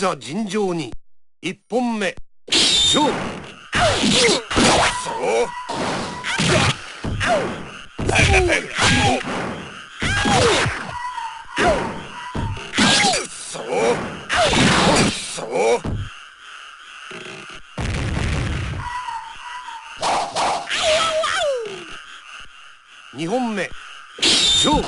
ざ尋常に一本目勝負。二本目勝負。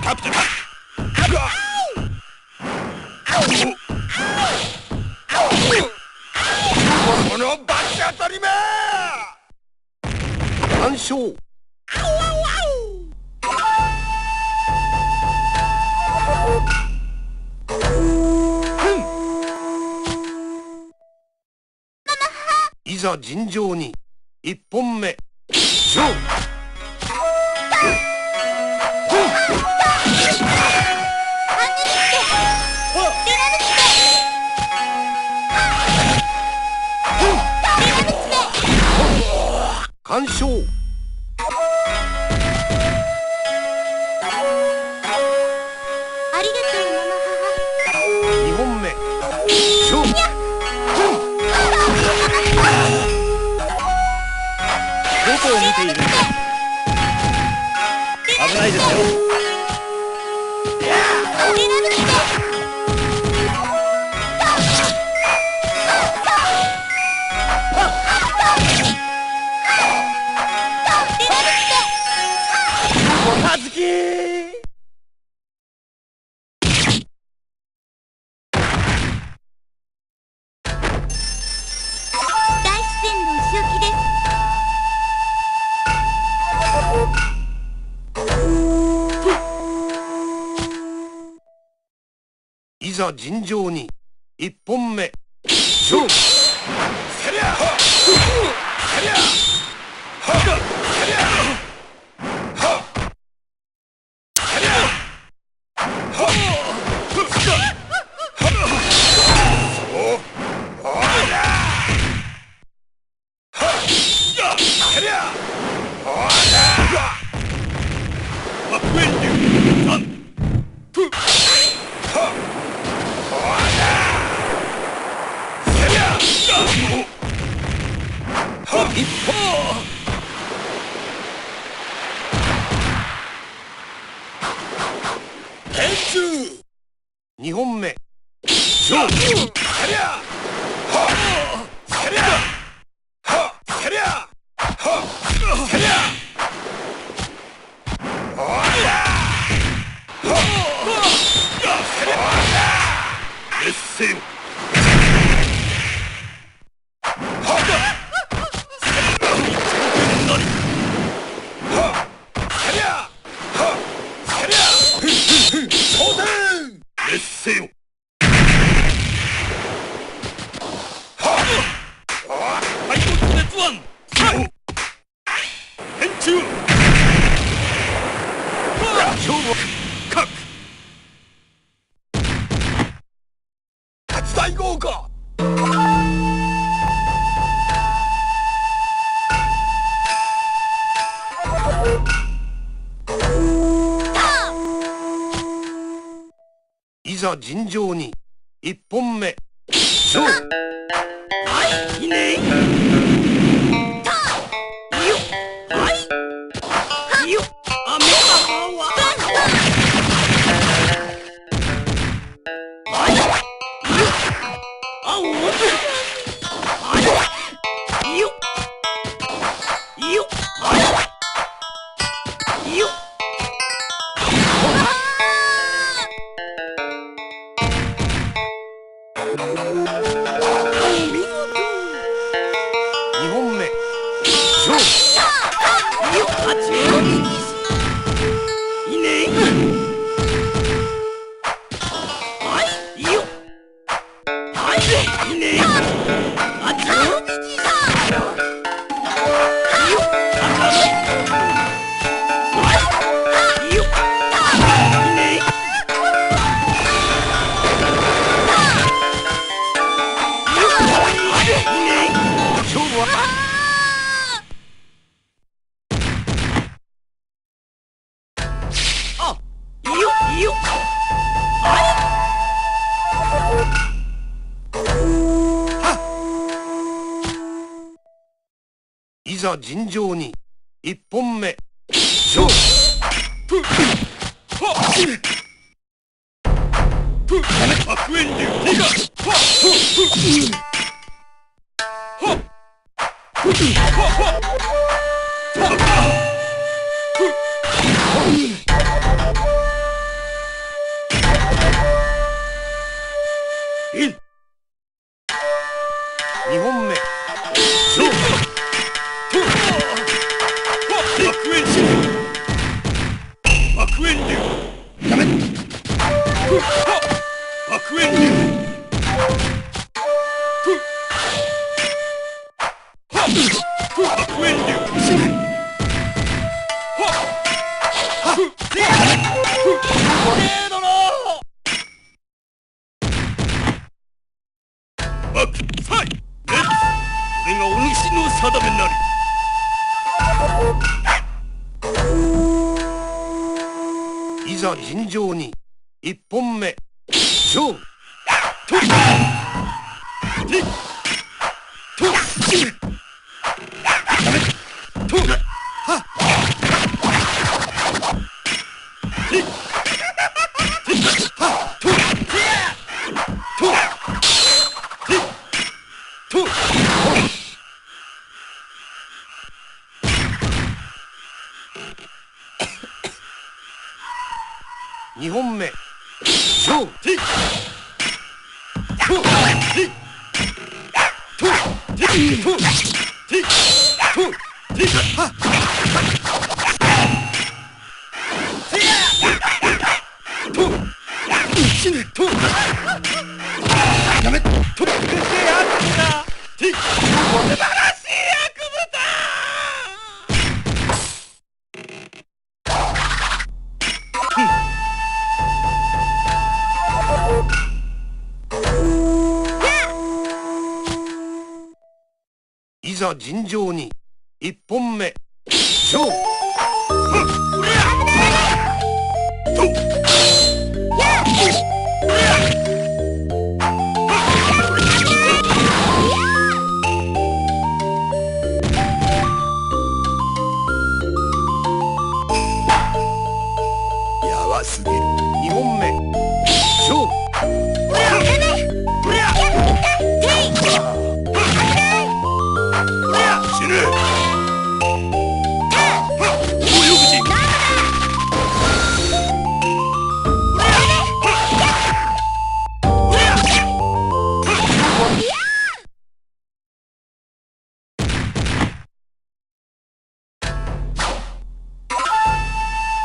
キャプテンこのバチ当たりめ完勝。いざ尋常に一本目勝負。完勝。ありがとうママ母。二本目勝負。どこを見ているんだ。危ないですよ。はずき大自然のお仕置きです。いざ尋常に一本目勝負。せりゃせりゃ二本目勝負。せりゃせりゃせりゃせりゃ劣勢を劣勢を大豪華。いざ尋常に一本目勝負。はいいいね。2本目勝負。いいね。はいいいよ。はいいいね。あっちょざ尋常に一本目勝負。白煙流二が2本目勝負。白煙流やめ白煙流白煙流これがお主の定めなり。いざ尋常に一本目勝負。2本目勝負。やめいざ尋常に一本目勝負。やばすぎる。2本目勝負。死ぬ。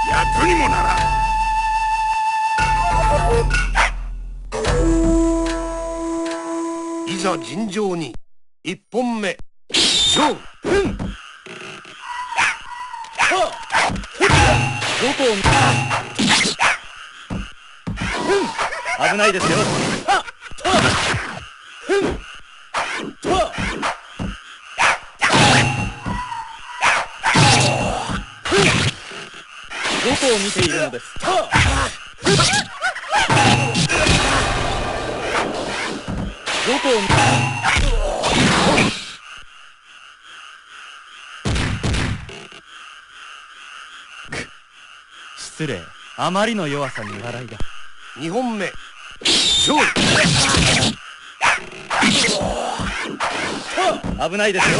役にもならん。いざ尋常に一本目勝負。危ないですよ。どこを見ているのです。どこを見て失礼。あまりの弱さに笑いが。2本目勝負。危ないですよ。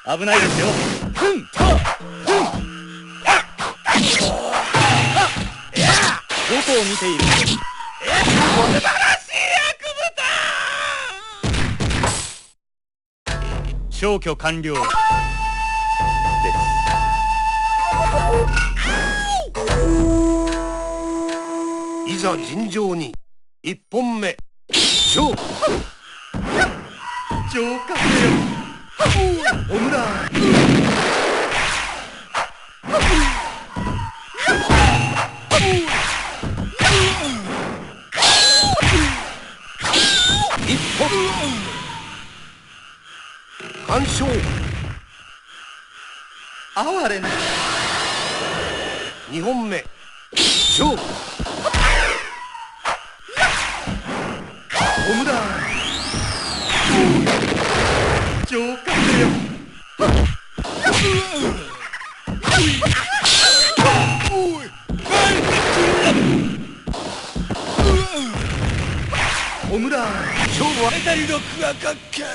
危ないですよ。どこを見ているのです。素晴らしい役務だ。消去完了です。いざ尋常に一本目勝負。上官よ。オムラ一本完勝。哀れな。2本目勝負。オムだ。上官だよ。オムだ。勝負はメタルロックがかっけー。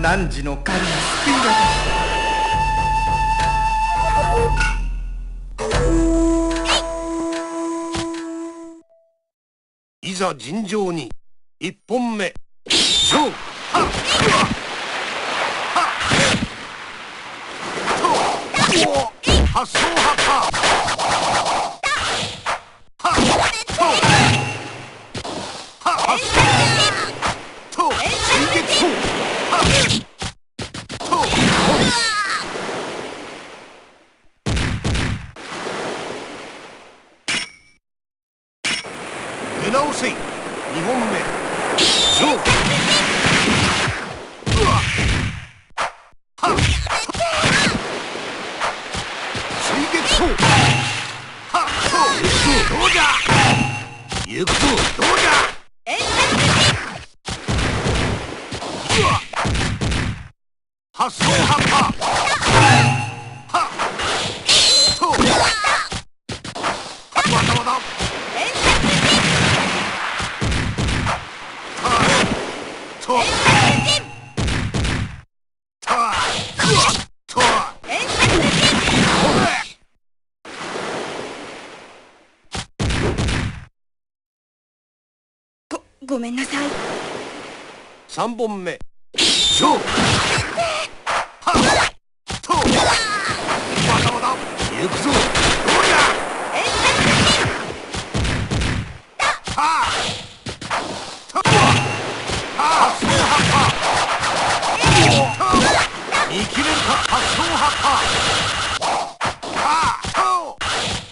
汝の狩りはスピードだ。いざ尋常に1本目勝負。発想破壊。出直せ。2本目勝負。追撃そう。どうじゃ。行くぞ。どうじゃ。発想発破。まだまだ。ごめんなさい。3本目勝負。まだまだ。行くぞ。どうじゃ。見切れるか。発想発破。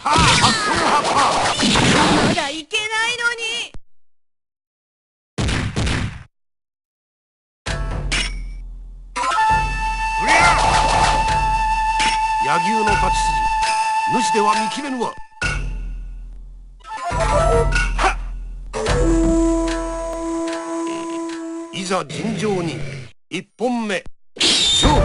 発想発破。まだいけないのに。柳生の立ち筋、主では見切れぬわ。いざ尋常に1本目勝負。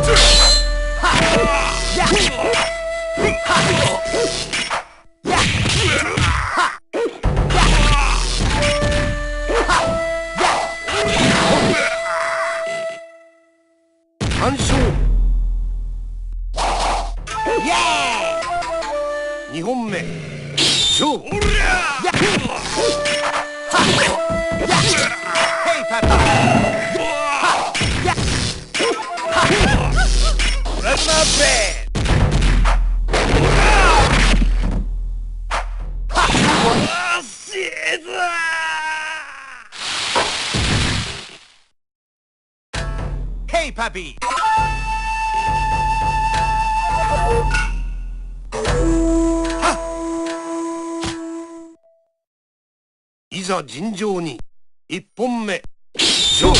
完勝。2本目勝負。プラズマブレーヘイパピー。いざ尋常に1本目勝負。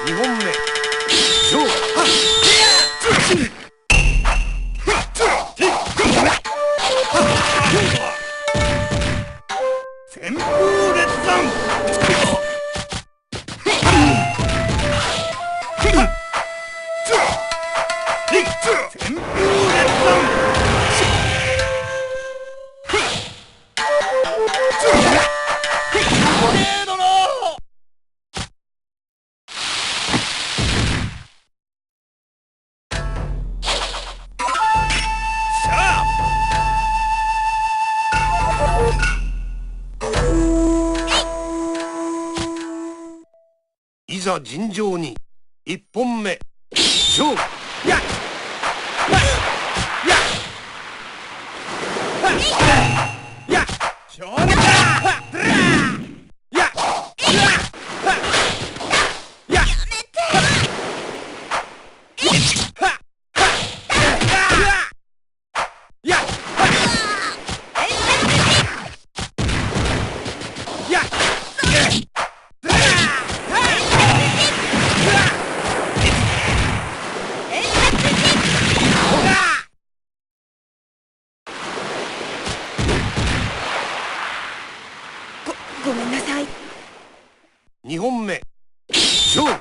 2本目勝負。旋風列弾。旋風列弾。いざ尋常に1本目勝負やっやっ勝負だやっやっごめんなさい。2本目勝負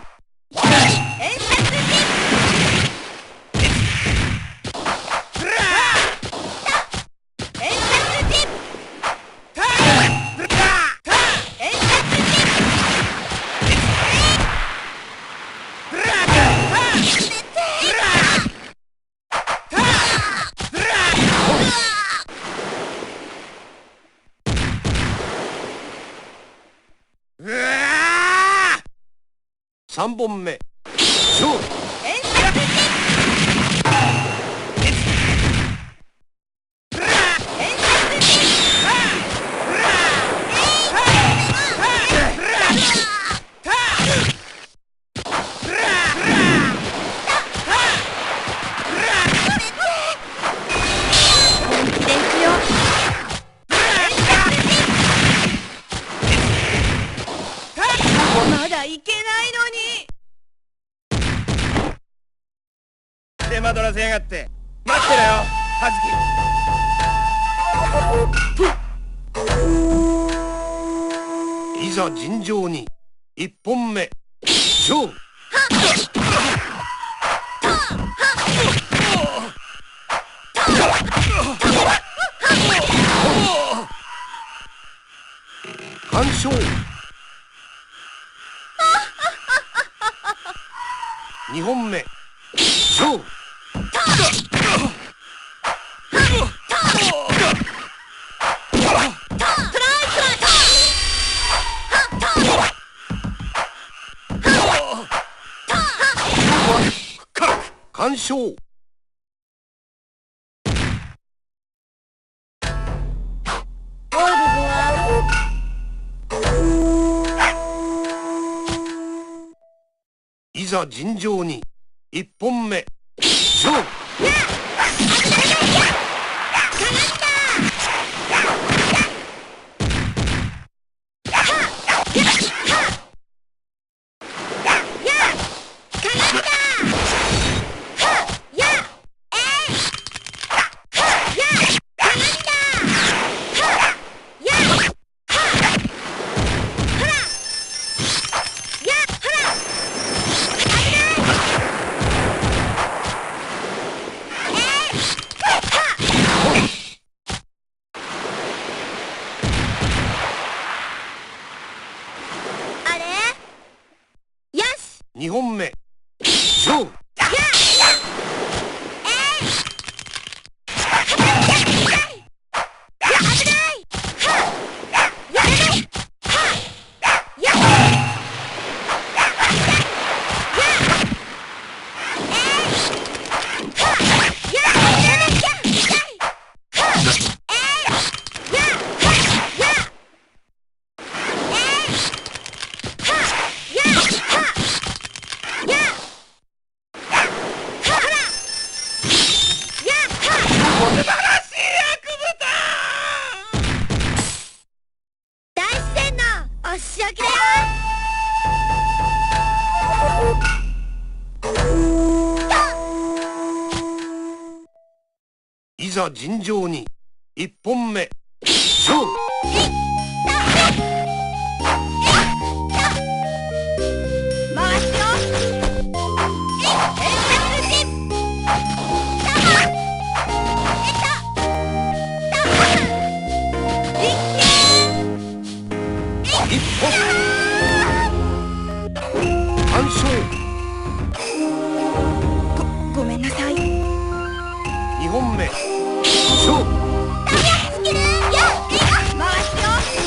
3本目勝負まだいけないのに。手間取らせやがって待ってろよ葉月いざ尋常に1本目勝負完勝2本目勝負完勝いざ尋常に1本目勝負2本目勝負いざ尋常に1本目勝負1本完勝ごめんなさい。2本目勝負回すよ。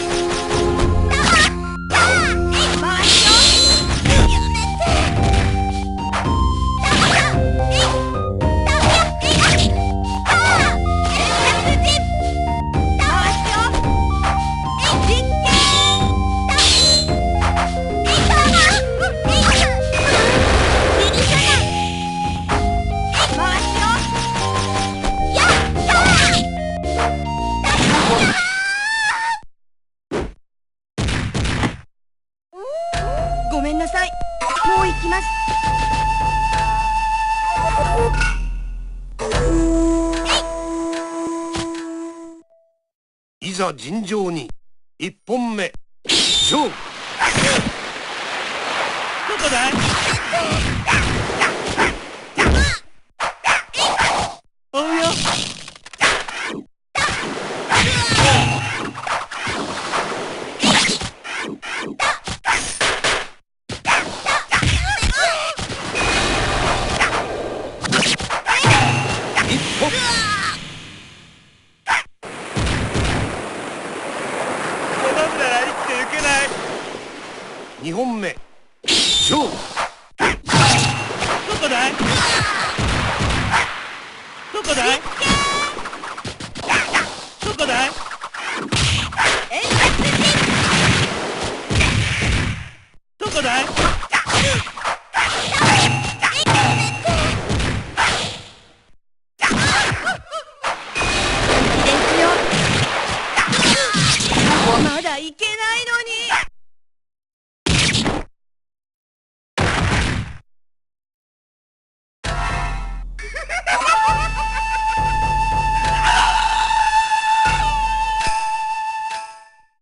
行きます。いざ尋常に1本目勝負。どこだい？おうよ。一本。転んだら生きていけない。2本目勝負。どこだい？どこだい？どこだい？どこだい？